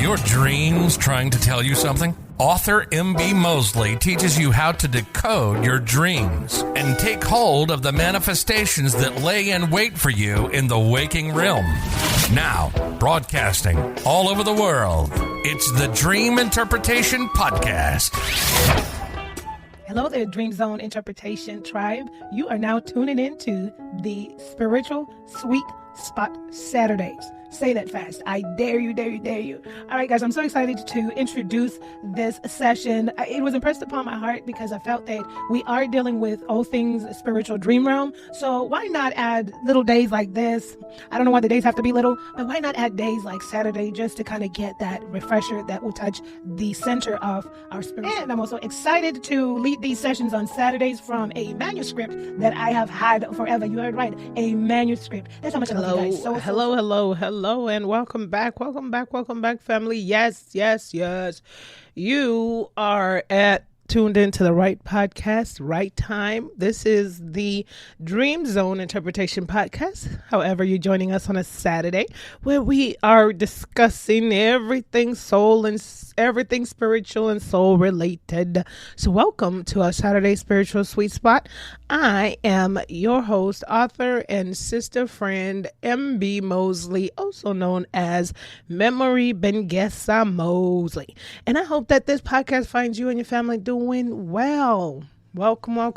your dreams trying to tell you something? Author M.B. Mosley teaches you how to decode your dreams and take hold of the manifestations that lay in wait for you in the waking realm. Now, broadcasting all over the world, it's the Dream Interpretation Podcast. Hello there, Dream Zone Interpretation Tribe. You are now tuning into the Spiritual Sweet Spot Saturdays. Say that fast. I dare you, dare you, dare you. All right, guys, I'm so excited to introduce this session. It was impressed upon my heart because I felt that we are dealing with all things spiritual dream realm. So why not add little days like this? I don't know why the days have to be little, but why not add days like Saturday just to kind of get that refresher that will touch the center of our spirit. And I'm also excited to lead these sessions on Saturdays from a manuscript that I have had forever. You heard right, a manuscript. That's how much I love you guys. Hello, and welcome back, family. Yes. You are tuned into the right podcast, right time. This is the Dream Zone Interpretation Podcast. However, you're joining us on a Saturday where we are discussing everything soul and everything spiritual and soul related. So welcome to our Saturday Spiritual Sweet Spot. I am your host, author, and sister friend, M.B. Mosley, also known as Memory Bengessa Mosley. And I hope that this podcast finds you and your family doing well. Welcome.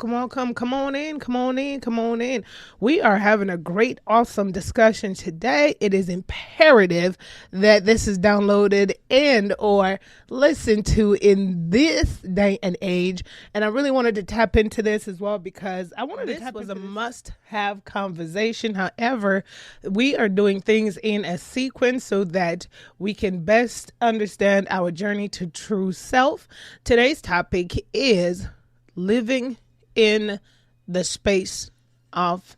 Come on in. We are having a great, awesome discussion today. It is imperative that this is downloaded and or listened to in this day and age. And I really wanted to tap into this as well because I wanted to tap into this. A must-have conversation. However, we are doing things in a sequence so that we can best understand our journey to true self. Today's topic is living in the space of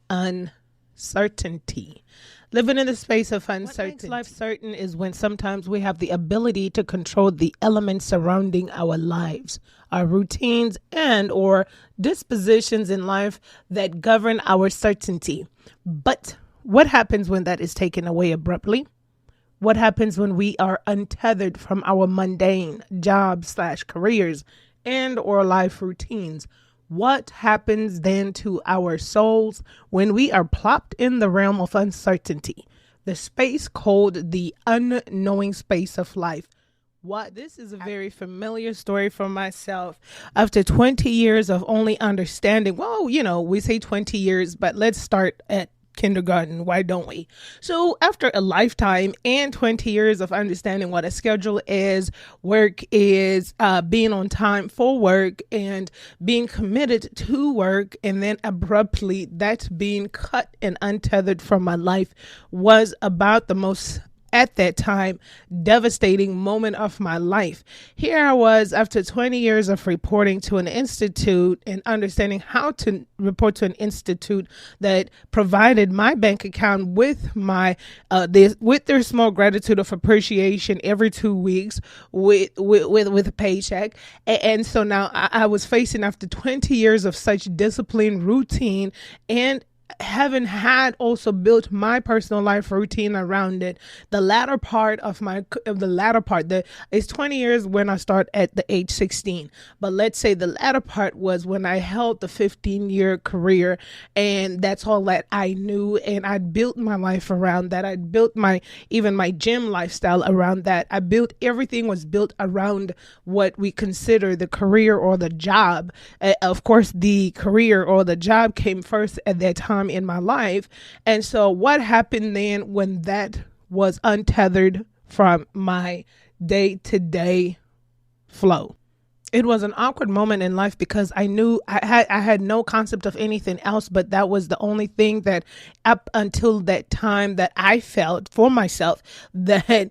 uncertainty. Living in the space of uncertainty. What makes life certain is when sometimes we have the ability to control the elements surrounding our lives, our routines and or dispositions in life that govern our certainty. But what happens when that is taken away abruptly? What happens when we are untethered from our mundane jobs/careers and or life routines? What happens then to our souls when we are plopped in the realm of uncertainty, the space called the unknowing space of life? This is a very familiar story for myself. After 20 years of only understanding, we say 20 years, but let's start at kindergarten. Why don't we? So after a lifetime and 20 years of understanding what a schedule is, work is, being on time for work and being committed to work, and then abruptly that's being cut and untethered from my life was about the most, at that time, devastating moment of my life. Here I was after 20 years of reporting to an institute and understanding how to report to an institute that provided my bank account with my with their small gratitude of appreciation every 2 weeks with a paycheck. And so now I was facing, after 20 years of such discipline, routine, and having had also built my personal life routine around it, it's 20 years when I start at the age 16, but let's say the latter part was when I held the 15-year career, and that's all that I knew, and I built my life around that. I built my gym lifestyle around that. Everything was built around what we consider the career or the job. Of course, the career or the job came first at that time in my life. And so what happened then when that was untethered from my day-to-day flow? It was an awkward moment in life because I knew I had no concept of anything else, but that was the only thing that up until that time that I felt for myself that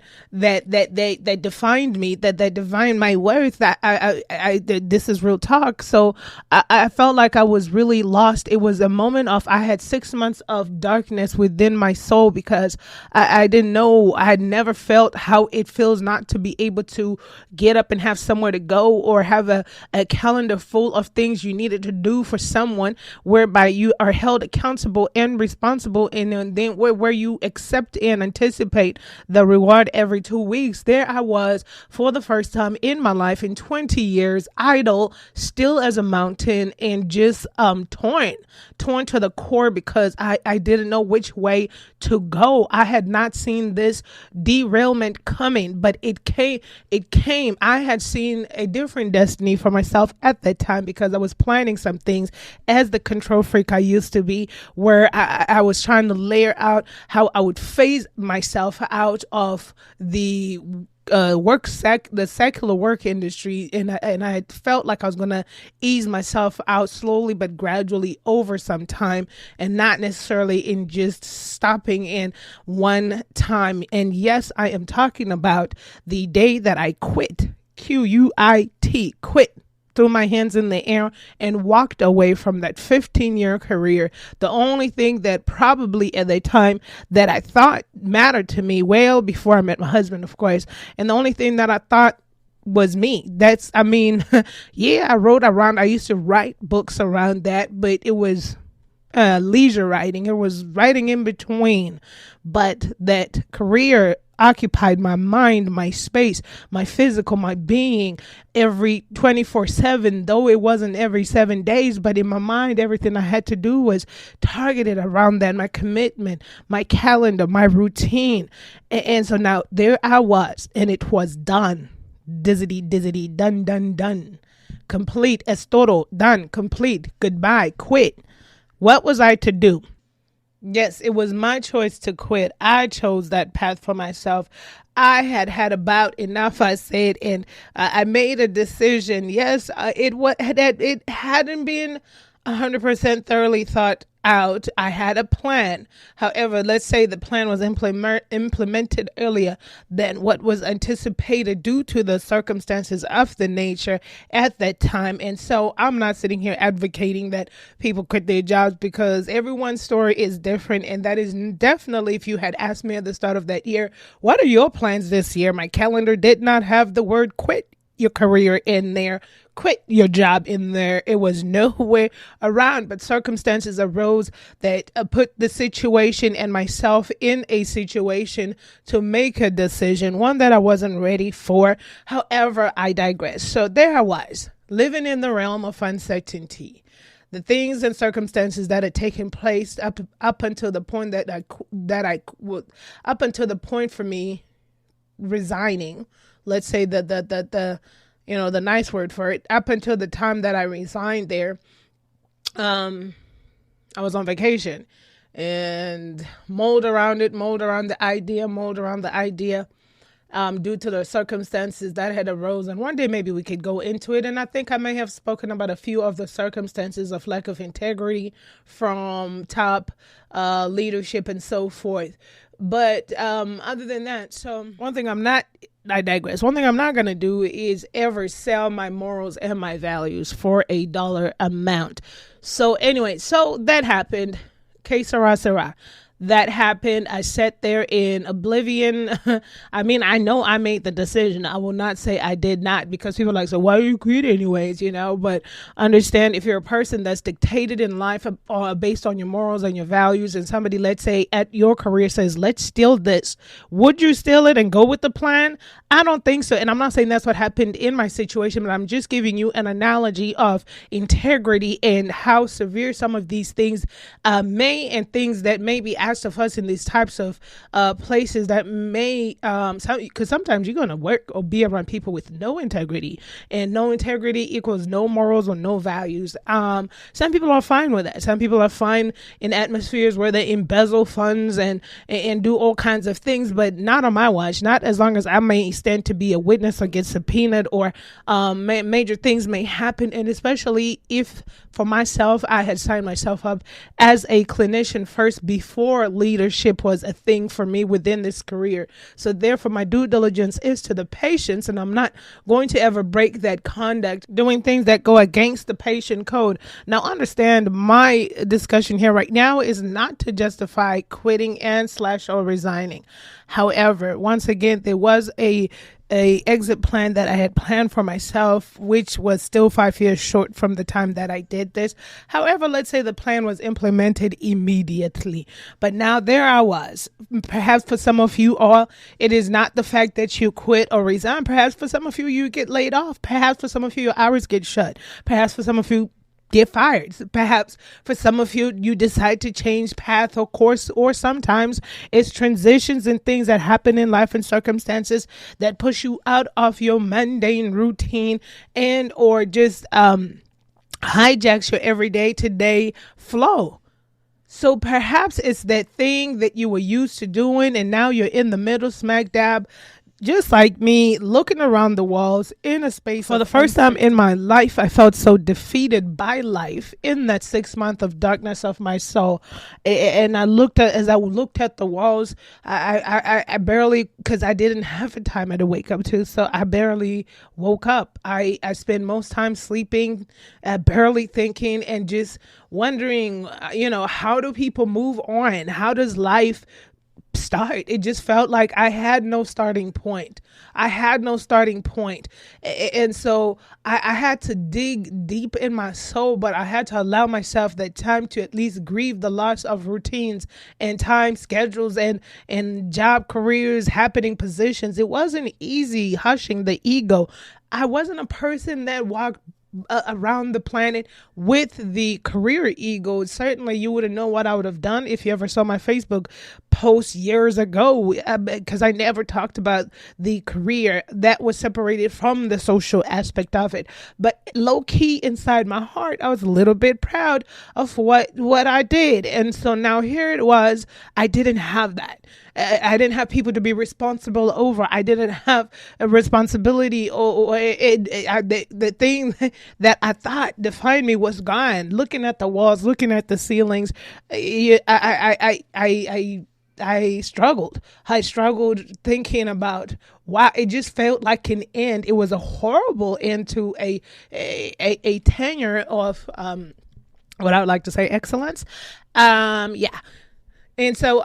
defined me, that defined my worth, that I this is real talk. So I felt like I was really lost. It was a moment of, I had 6 months of darkness within my soul because I didn't know, I had never felt how it feels not to be able to get up and have somewhere to go or have a calendar full of things you needed to do for someone, whereby you are held accountable and responsible, and then where you accept and anticipate the reward every 2 weeks. There I was for the first time in my life in 20 years, idle, still as a mountain, and just torn to the core because I didn't know which way to go. I had not seen this derailment coming, but it came. I had seen a different destiny for myself at that time because I was planning some things as the control freak I used to be, where I was trying to layer out how I would phase myself out of the the secular work industry, and I felt like I was gonna ease myself out slowly but gradually over some time, and not necessarily in just stopping in one time. And yes, I am talking about the day that I quit, QUIT, quit, threw my hands in the air and walked away from that 15-year career. The only thing that probably at the time that I thought mattered to me, well, before I met my husband, of course, and the only thing that I thought was me. Yeah, I used to write books around that, but it was leisure writing. It was writing in between, but that career occupied my mind, my space, my physical, my being every 24/7, though it wasn't every 7 days, but in my mind, everything I had to do was targeted around that, my commitment, my calendar, my routine. And so now there I was, and it was done. Dizzity, done. Complete, es todo, done, complete, goodbye, quit. What was I to do? Yes, it was my choice to quit. I chose that path for myself. I had about enough, I said, and I made a decision. Yes, it hadn't been 100% thoroughly thought out. I had a plan. However, let's say the plan was implemented earlier than what was anticipated due to the circumstances of the nature at that time. And so I'm not sitting here advocating that people quit their jobs, because everyone's story is different. And that is definitely, if you had asked me at the start of that year, what are your plans this year? My calendar did not have the word quit your career in there, quit your job in there. It was nowhere around, but circumstances arose that put the situation and myself in a situation to make a decision, one that I wasn't ready for. However, I digress. So there I was, living in the realm of uncertainty. The things and circumstances that had taken place up until the point up until the point for me resigning. Let's say the nice word for it, up until the time that I resigned there, I was on vacation, and mulled around the idea, due to the circumstances that had arose. And one day maybe we could go into it. And I think I may have spoken about a few of the circumstances of lack of integrity from top leadership and so forth. But other than that, I digress. One thing I'm not going to do is ever sell my morals and my values for a dollar amount. So anyway, so that happened. Que sera, sera. That happened. I sat there in oblivion. I mean, I know I made the decision. I will not say I did not, because people are like, so why you quit anyways, but understand, if you're a person that's dictated in life based on your morals and your values, and somebody, let's say at your career, says, let's steal this, would you steal it and go with the plan? I don't think so. And I'm not saying that's what happened in my situation, but I'm just giving you an analogy of integrity and how severe some of these things and things that may be asked of us in these types of places that may, because sometimes you're going to work or be around people with no integrity, and no integrity equals no morals or no values. Some people are fine with that. Some people are fine in atmospheres where they embezzle funds and do all kinds of things, but not on my watch. Not as long as I may stand to be a witness or get subpoenaed, or major things may happen. And especially if, for myself, I had signed myself up as a clinician first before leadership was a thing for me within this career. So therefore, my due diligence is to the patients, and I'm not going to ever break that conduct, doing things that go against the patient code. Now, understand, my discussion here right now is not to justify quitting and/or resigning. However, once again, there was a a exit plan that I had planned for myself, which was still 5 years short from the time that I did this. However, let's say the plan was implemented immediately. But now there I was. Perhaps for some of you all, it is not the fact that you quit or resign. Perhaps for some of you, you get laid off. Perhaps for some of you, your hours get shut. Perhaps for some of you, get fired. Perhaps for some of you, you decide to change path or course, or sometimes it's transitions and things that happen in life and circumstances that push you out of your mundane routine and or just hijacks your everyday today flow. So perhaps it's that thing that you were used to doing and now you're in the middle smack dab, just like me, looking around the walls in a space. For the first time in my life, I felt so defeated by life in that 6 month of darkness of my soul. And as I looked at the walls, I barely, because I didn't have a timer to wake up to, so I barely woke up. I spent most time sleeping, barely thinking, and just wondering, how do people move on? How does life start? It just felt like I had no starting point. And so I had to dig deep in my soul, but I had to allow myself that time to at least grieve the loss of routines and time schedules and job careers, happening positions. It wasn't easy hushing the ego. I wasn't a person that walked around the planet with the career ego. Certainly you wouldn't know what I would have done if you ever saw my Facebook post years ago, because I never talked about the career that was separated from the social aspect of it. But low key inside my heart, I was a little bit proud of what I did. And so now here it was, I didn't have that. I didn't have people to be responsible over. I didn't have a responsibility or the thing that I thought defined me was gone. Looking at the walls, looking at the ceilings, I struggled. I struggled thinking about why it just felt like an end. It was a horrible end to a tenure of what I would like to say excellence. And so,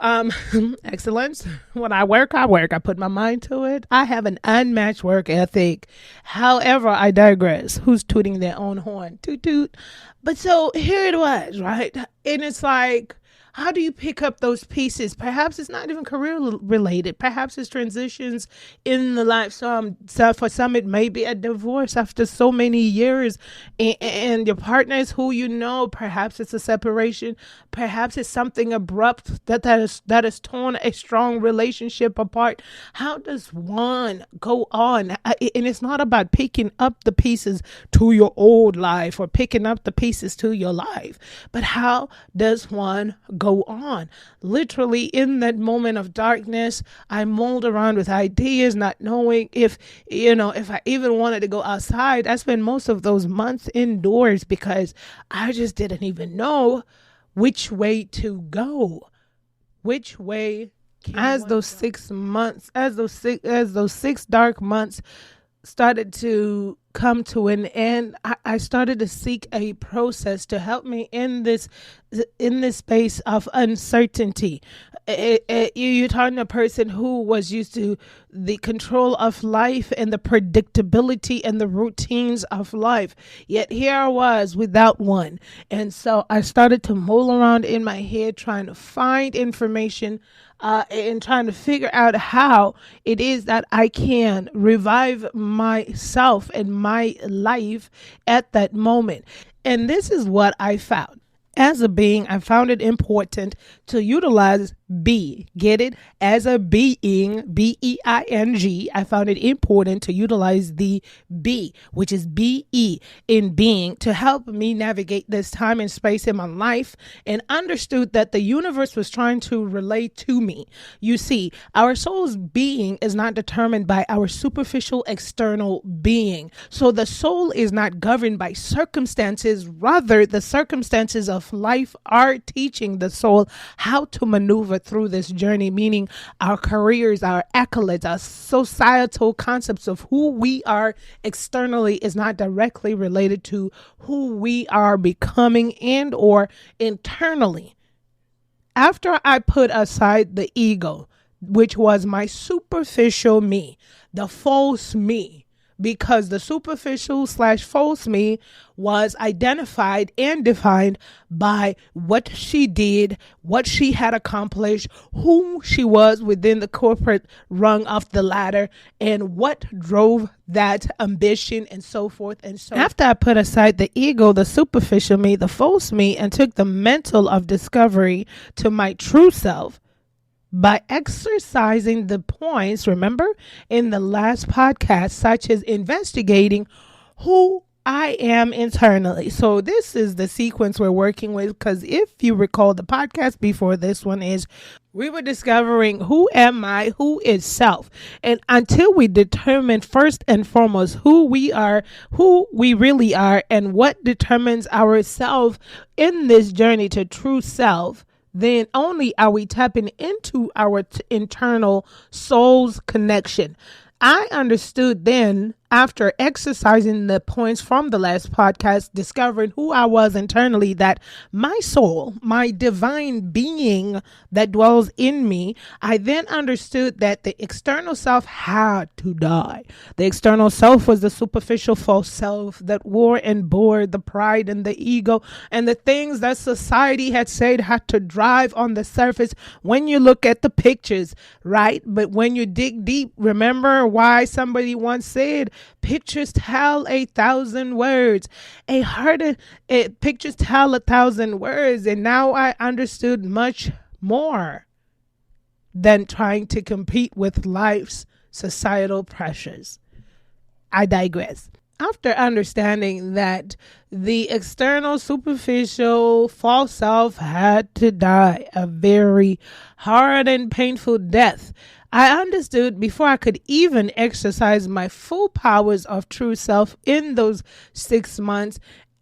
excellence, when I work, I put my mind to it. I have an unmatched work ethic. However, I digress. Who's tooting their own horn? Toot toot. But so here it was, right? And it's like, how do you pick up those pieces? Perhaps it's not even career related. Perhaps it's transitions in the life. So for some, it may be a divorce after so many years, and your partner is who you know. Perhaps it's a separation. Perhaps it's something abrupt that has torn a strong relationship apart. How does one go on? And it's not about picking up the pieces to your old life or picking up the pieces to your life, but how does one go on? Literally in that moment of darkness, I mulled around with ideas, not knowing if I even wanted to go outside. I spent most of those months indoors because I just didn't even know which way to go. Which way as those 6 months, as those six dark months started to come to an end, I started to seek a process to help me in this space of uncertainty. You're talking to a person who was used to the control of life and the predictability and the routines of life. Yet here I was without one. And so I started to mull around in my head trying to find information and trying to figure out how it is that I can revive myself and my life at that moment. And this is what I found. As a being, I found it important to utilize be. Get it? As a being, B-E-I-N-G, I found it important to utilize the be, which is B-E in being, to help me navigate this time and space in my life, and understood that the universe was trying to relate to me. You see, our soul's being is not determined by our superficial external being. So the soul is not governed by circumstances. Rather, the circumstances of life are teaching the soul how to maneuver through this journey, meaning our careers, our accolades, our societal concepts of who we are externally is not directly related to who we are becoming and or internally. After I put aside the ego, which was my superficial me, the false me. Because the superficial/false me was identified and defined by what she did, what she had accomplished, who she was within the corporate rung of the ladder, and what drove that ambition, and so forth and so on. After I put aside the ego, the superficial me, the false me, and took the mental of discovery to my true self, by exercising the points, remember, in the last podcast, such as investigating who I am internally. So this is the sequence we're working with, because if you recall, the podcast before this one is we were discovering who am I, who is self. And until we determine first and foremost who we are, who we really are, and what determines our self in this journey to true self, then only are we tapping into our internal soul's connection. I understood then, after exercising the points from the last podcast, discovering who I was internally, that my soul, my divine being that dwells in me, I then understood that the external self had to die. The external self was the superficial false self that wore and bore the pride and the ego and the things that society had said had to drive on the surface when you look at the pictures, right? But when you dig deep, remember why somebody once said, pictures tell 1,000 words. Pictures tell 1,000 words. And now I understood much more than trying to compete with life's societal pressures. I digress. After understanding that the external, superficial, false self had to die a very hard and painful death, I understood before I could even exercise my full powers of true self in those 6 months,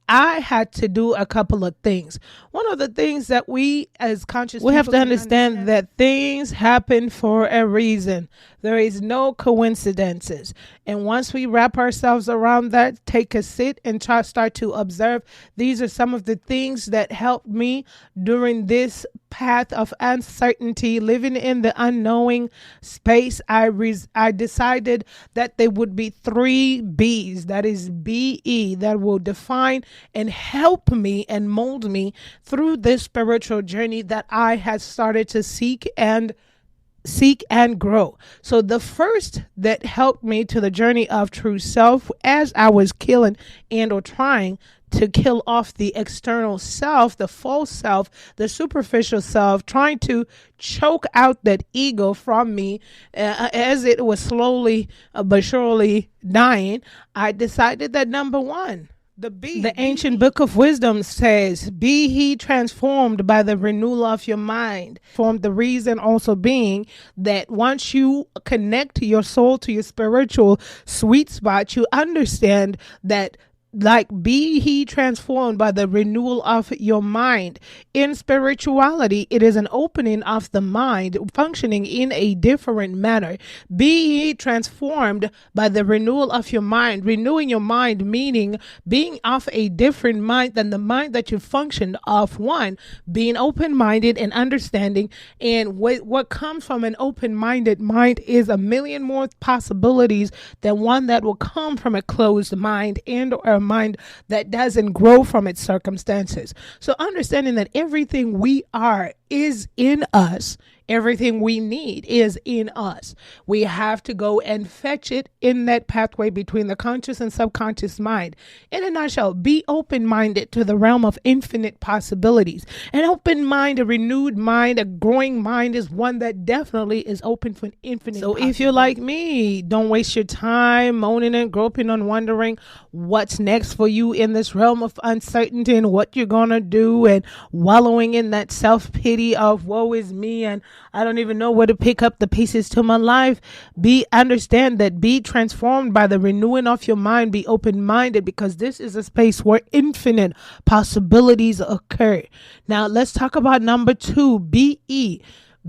I had to do a couple of things. One of the things that we as conscious people have to understand that things happen for a reason. There is no coincidences. And once we wrap ourselves around that, take a sit and start to observe. These are some of the things that helped me during this path of uncertainty, living in the unknowing space. I decided that there would be 3 B's, that is BE, that will define and help me and mold me through this spiritual journey that I had started to seek and grow. So the first that helped me to the journey of true self, as I was killing and or trying to kill off the external self, the false self, the superficial self, trying to choke out that ego from me as it was slowly but surely dying, I decided that number 1, the ancient book of wisdom says, be ye transformed by the renewal of your mind. From the reason also being that once you connect your soul to your spiritual sweet spot, you understand that be he transformed by the renewal of your mind. In spirituality, it is an opening of the mind, functioning in a different manner. Be ye transformed by the renewal of your mind. Renewing your mind, meaning being of a different mind than the mind that you functioned of. One, being open-minded and understanding. And what comes from an open-minded mind is a million more possibilities than one that will come from a closed mind and or a mind that doesn't grow from its circumstances. So understanding that everything we are is in us. Everything we need is in us. We have to go and fetch it in that pathway between the conscious and subconscious mind. In a nutshell, be open-minded to the realm of infinite possibilities. An open mind, a renewed mind, a growing mind is one that definitely is open for infinite possibilities. If you're like me, don't waste your time moaning and groping on wondering what's next for you in this realm of uncertainty and what you're going to do, and wallowing in that self-pity of woe is me and I don't even know where to pick up the pieces to my life. Understand that be transformed by the renewing of your mind. Be open-minded, because this is a space where infinite possibilities occur. Now let's talk about number 2, BE.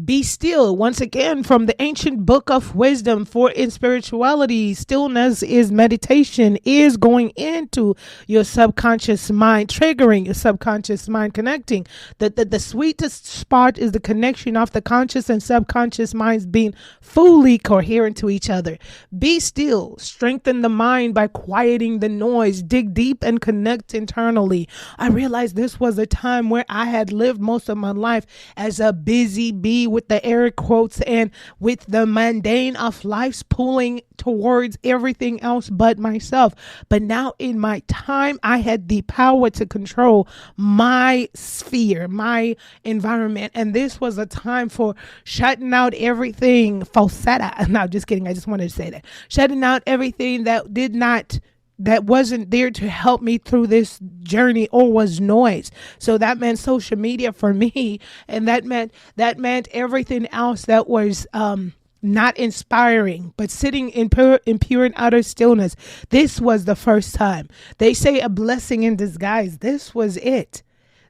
Be still. Once again, from the ancient book of wisdom, for in spirituality, stillness is meditation, is going into your subconscious mind, triggering your subconscious mind, connecting. The sweetest spot is the connection of the conscious and subconscious minds being fully coherent to each other. Be still. Strengthen the mind by quieting the noise. Dig deep and connect internally. I realized this was a time where I had lived most of my life as a busy bee with the air quotes and with the mundane of life's pulling towards everything else but myself. But now in my time, I had the power to control my sphere, my environment. And this was a time for shutting out everything falsetta. No, just kidding. I just wanted to say that. Shutting out everything that wasn't there to help me through this journey or was noise. So that meant social media for me. And that meant everything else that was, not inspiring, but sitting in pure and utter stillness. This was the first time. They say a blessing in disguise. This was it.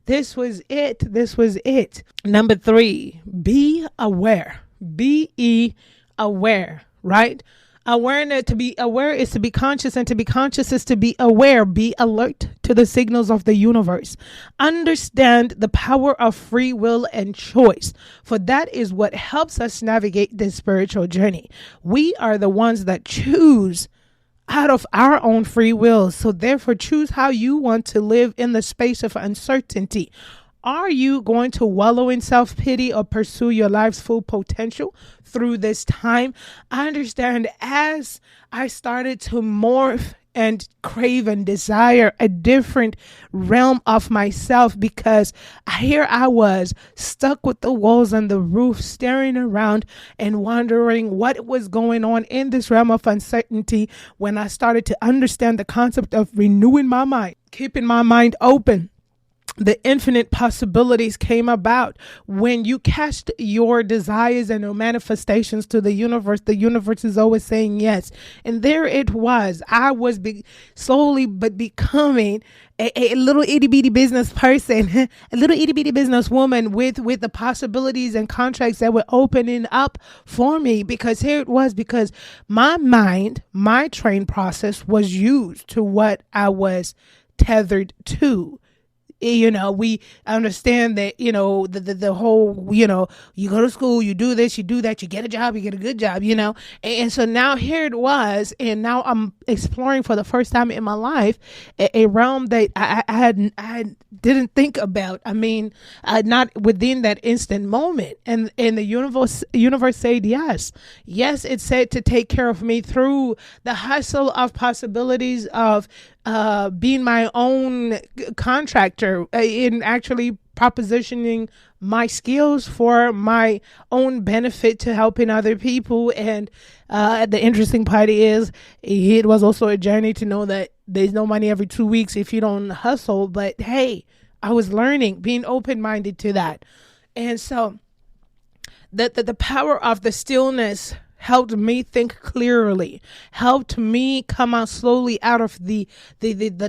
This was it. Number 3, be aware. Be aware, right? Awareness, to be aware is to be conscious, and to be conscious is to be aware. Be alert to the signals of the universe. Understand the power of free will and choice, for that is what helps us navigate this spiritual journey. We are the ones that choose out of our own free will. So therefore, choose how you want to live in the space of uncertainty. Are you going to wallow in self-pity or pursue your life's full potential through this time? I understand as I started to morph and crave and desire a different realm of myself, because here I was stuck with the walls and the roof, staring around and wondering what was going on in this realm of uncertainty, when I started to understand the concept of renewing my mind, keeping my mind open. The infinite possibilities came about when you cast your desires and your manifestations to the universe. The universe is always saying yes. And there it was. I was slowly but becoming a little itty bitty business person, a little itty bitty business woman with the possibilities and contracts that were opening up for me. Because here it was, because my mind, my train process was used to what I was tethered to. We understand that, the whole, you go to school, you do this, you do that, you get a job, you get a good job, and so now here it was. And now I'm exploring for the first time in my life a realm that I didn't think about. I mean, not within that instant moment. And the universe said yes. Yes, it said to take care of me through the hustle of possibilities of being my own contractor, in actually propositioning my skills for my own benefit to helping other people. And the interesting part is, it was also a journey to know that there's no money every 2 weeks if you don't hustle. But hey, I was learning, being open-minded to that. And so the power of the stillness helped me think clearly, helped me come out slowly out of the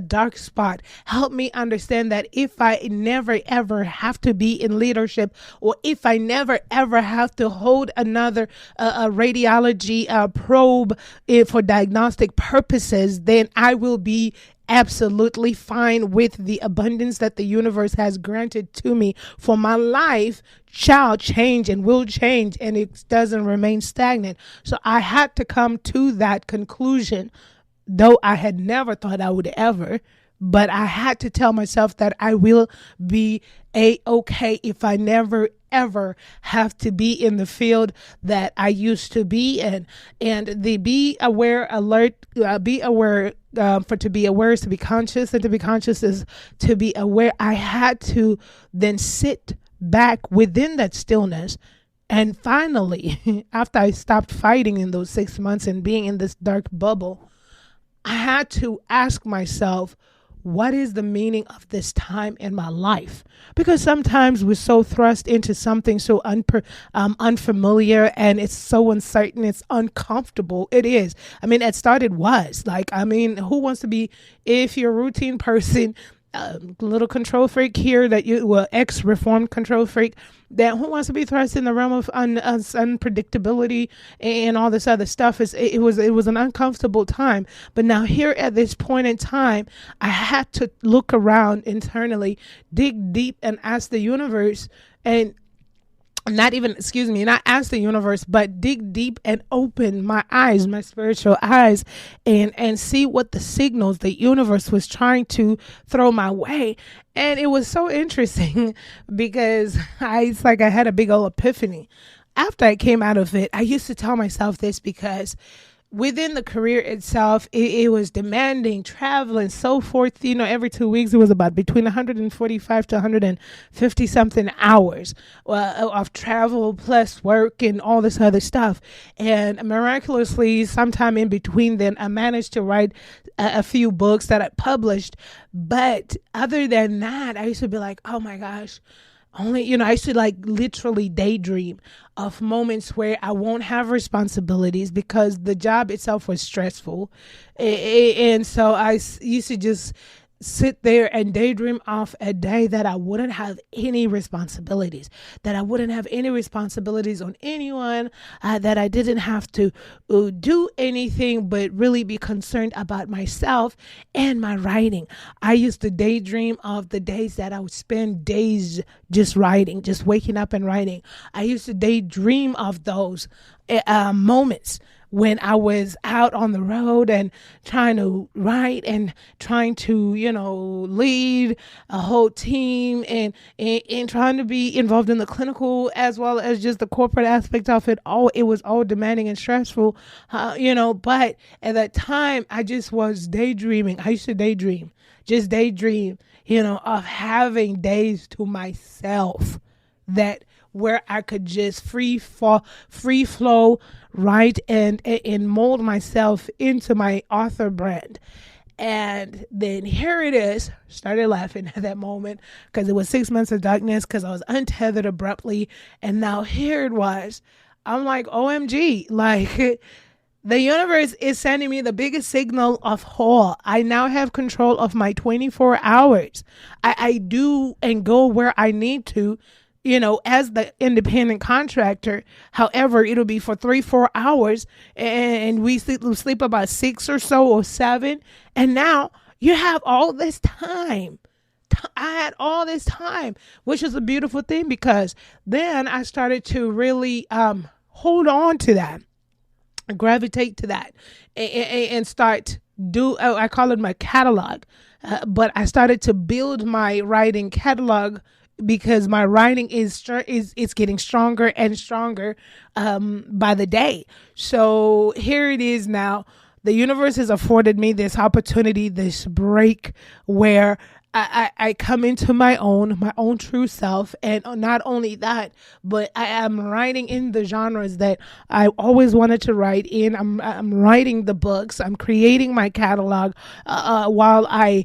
dark spot, helped me understand that if I never ever have to be in leadership, or if I never ever have to hold another radiology probe for diagnostic purposes, then I will be absolutely fine with the abundance that the universe has granted to me. For my life shall change and will change, and it doesn't remain stagnant. So I had to come to that conclusion, though I had never thought I would ever. But I had to tell myself that I will be okay if I never ever have to be in the field that I used to be in. And the be aware, alert, be aware, for to be aware is to be conscious, and to be conscious is to be aware. I had to then sit back within that stillness. And finally, after I stopped fighting in those 6 months and being in this dark bubble, I had to ask myself, what is the meaning of this time in my life? Because sometimes we're so thrust into something so unfamiliar, and it's so uncertain, it's uncomfortable. It is. I mean, who wants to be, if you're a routine person, little control freak here that you were ex-reformed control freak that who wants to be thrust in the realm of unpredictability and all this other stuff. It was an uncomfortable time. But now here at this point in time, I had to look around internally, dig deep, and ask the universe, and not ask the universe, but dig deep and open my eyes, my spiritual eyes, and see what the signals the universe was trying to throw my way. And it was so interesting because it's like I had a big old epiphany. After I came out of it, I used to tell myself this because within the career itself, it was demanding, travel and so forth. Every 2 weeks, it was about between 145 to 150 something hours of travel plus work and all this other stuff. And miraculously, sometime in between then, I managed to write a few books that I published. But other than that, I used to be like, oh my gosh, I used to like literally daydream of moments where I won't have responsibilities because the job itself was stressful. And so I used to just sit there and daydream off a day that I wouldn't have any responsibilities, on anyone, that I didn't have to do anything but really be concerned about myself and my writing. I used to daydream of the days that I would spend days just writing, just waking up and writing. I used to daydream of those moments when I was out on the road and trying to write and trying to, lead a whole team and trying to be involved in the clinical as well as just the corporate aspect of it all. It was all demanding and stressful, but at that time I just was daydreaming. I used to daydream of having days to myself that where I could just free flow, write and mold myself into my author brand. And then here it is, started laughing at that moment because it was 6 months of darkness because I was untethered abruptly. And now here it was. I'm like, OMG, like the universe is sending me the biggest signal of all. I now have control of my 24 hours. I do and go where I need to, as the independent contractor. However, it'll be for 3-4 hours and we sleep about 6 or so or 7. And now you have all this time. I had all this time, which is a beautiful thing because then I started to really hold on to that, gravitate to that and start I call it my catalog. But I started to build my writing catalog because my writing is getting stronger and stronger by the day. So here it is now. The universe has afforded me this opportunity, this break where I come into my own true self. And not only that, but I am writing in the genres that I always wanted to write in. I'm writing the books. I'm creating my catalog while I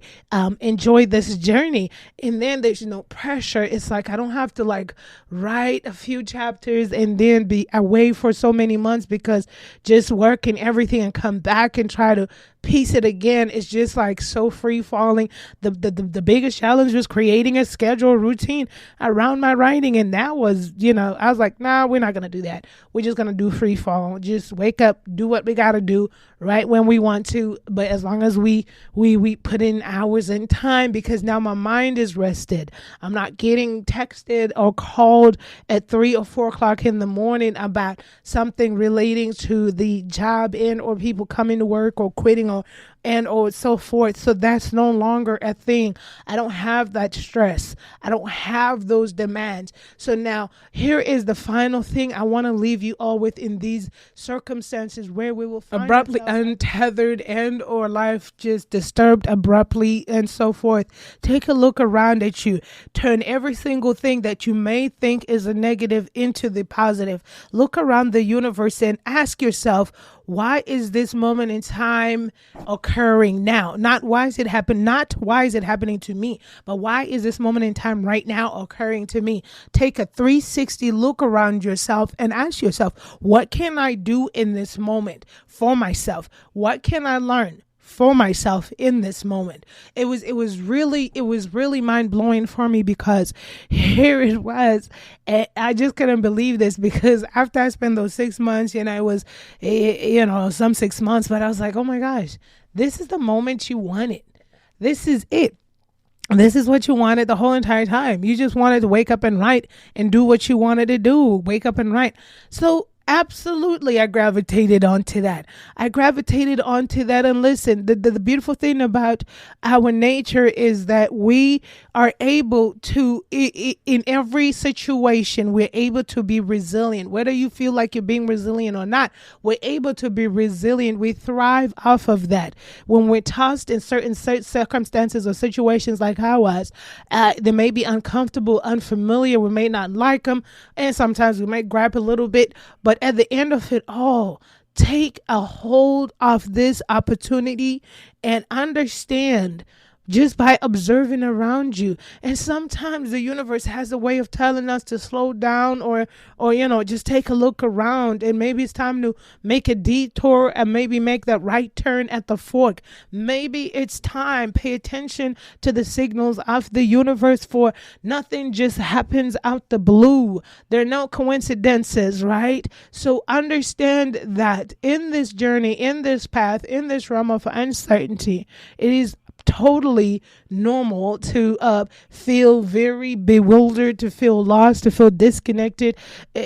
enjoy this journey. And then there's no pressure. It's like I don't have to like write a few chapters and then be away for so many months because just work and everything and come back and try to piece it again. It's just like so free falling. The biggest challenge was creating a schedule routine around my writing. And that was, I was like, nah, we're not going to do that. We're just going to do free fall. Just wake up, do what we got to do right when we want to. But as long as we put in hours and time, because now my mind is rested. I'm not getting texted or called at 3 or 4 o'clock in the morning about something relating to the job or people coming to work or quitting or so forth. So that's no longer a thing. I don't have that stress. I don't have those demands. So now here is the final thing I want to leave you all with in these circumstances where we will find abruptly untethered and or life just disturbed abruptly and so forth. Take a look around at you. Turn every single thing that you may think is a negative into the positive. Look around the universe and ask yourself, why is this moment in time occurring now? Not why is it happening to me, but why is this moment in time right now occurring to me? Take a 360 look around yourself and ask yourself, what can I do in this moment for myself? What can I learn for myself in this moment. It was really mind blowing for me, because here it was, and I just couldn't believe this, because after I spent those 6 months, and I was, some 6 months, but I was like, oh my gosh, this is the moment you wanted. This is it. This is what you wanted the whole entire time. You just wanted to wake up and write and do what you wanted to do. Wake up and write. So absolutely, I gravitated onto that. And listen, the beautiful thing about our nature is that we are able to, in every situation, we're able to be resilient. Whether you feel like you're being resilient or not, we're able to be resilient. We thrive off of that. When we're tossed in certain circumstances or situations like I was, they may be uncomfortable, unfamiliar. We may not like them, and sometimes we might grab a little bit, but at the end of it all, take a hold of this opportunity and understand just by observing around you. And sometimes the universe has a way of telling us to slow down or just take a look around, and maybe it's time to make a detour and maybe make that right turn at the fork. Maybe it's time. Pay attention to the signals of the universe, for nothing just happens out the blue. There are no coincidences, right? So understand that in this journey, in this path, in this realm of uncertainty, it is totally normal to feel very bewildered, to feel lost, to feel disconnected,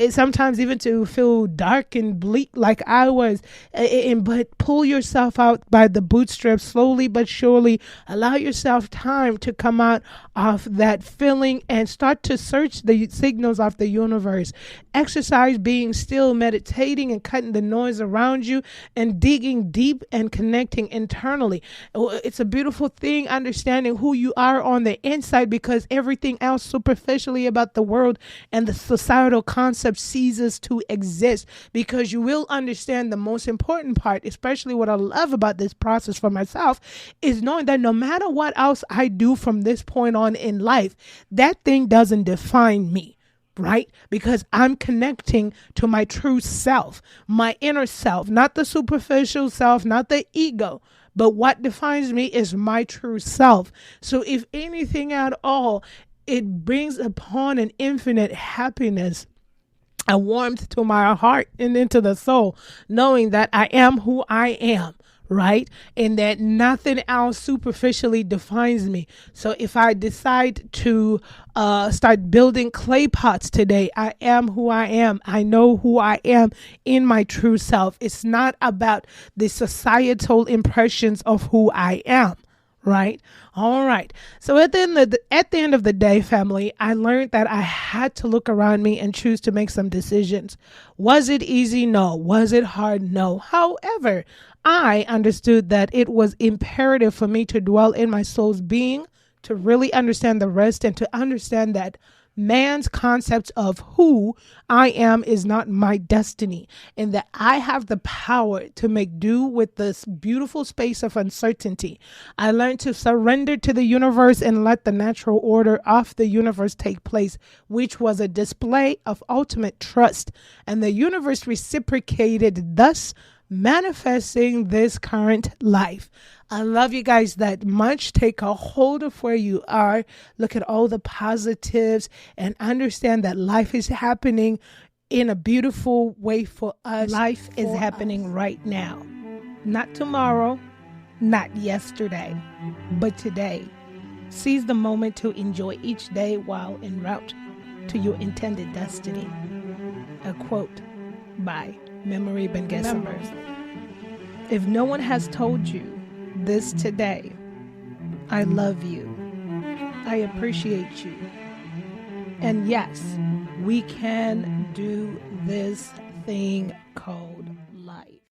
sometimes even to feel dark and bleak like I was. But pull yourself out by the bootstraps slowly but surely. Allow yourself time to come out of that feeling and start to search the signals of the universe. Exercise being still, meditating and cutting the noise around you, and digging deep and connecting internally. It's a beautiful thing, understanding who you are on the inside, because everything else superficially about the world and the societal concept ceases to exist, because you will understand the most important part, especially what I love about this process for myself, is knowing that no matter what else I do from this point on in life, that thing doesn't define me. Right? Because I'm connecting to my true self, my inner self, not the superficial self, not the ego, but what defines me is my true self. So if anything at all, it brings upon an infinite happiness, a warmth to my heart and into the soul, knowing that I am who I am. Right? And that nothing else superficially defines me. So if I decide to start building clay pots today, I am who I am. I know who I am in my true self. It's not about the societal impressions of who I am. Right? All right. So at the end of the day, family, I learned that I had to look around me and choose to make some decisions. Was it easy? No. Was it hard? No. However, I understood that it was imperative for me to dwell in my soul's being, to really understand the rest, and to understand that man's concept of who I am is not my destiny, and that I have the power to make do with this beautiful space of uncertainty. I learned to surrender to the universe and let the natural order of the universe take place, which was a display of ultimate trust, and the universe reciprocated, thus manifesting this current life. I love you guys that much. Take a hold of where you are. Look at all the positives and understand that life is happening in a beautiful way for us. Life is happening right now. Not tomorrow, not yesterday, but today. Seize the moment to enjoy each day while en route to your intended destiny. A quote by Memory Ben Gessemer. If no one has told you this today, I love you. I appreciate you. And yes, we can do this thing called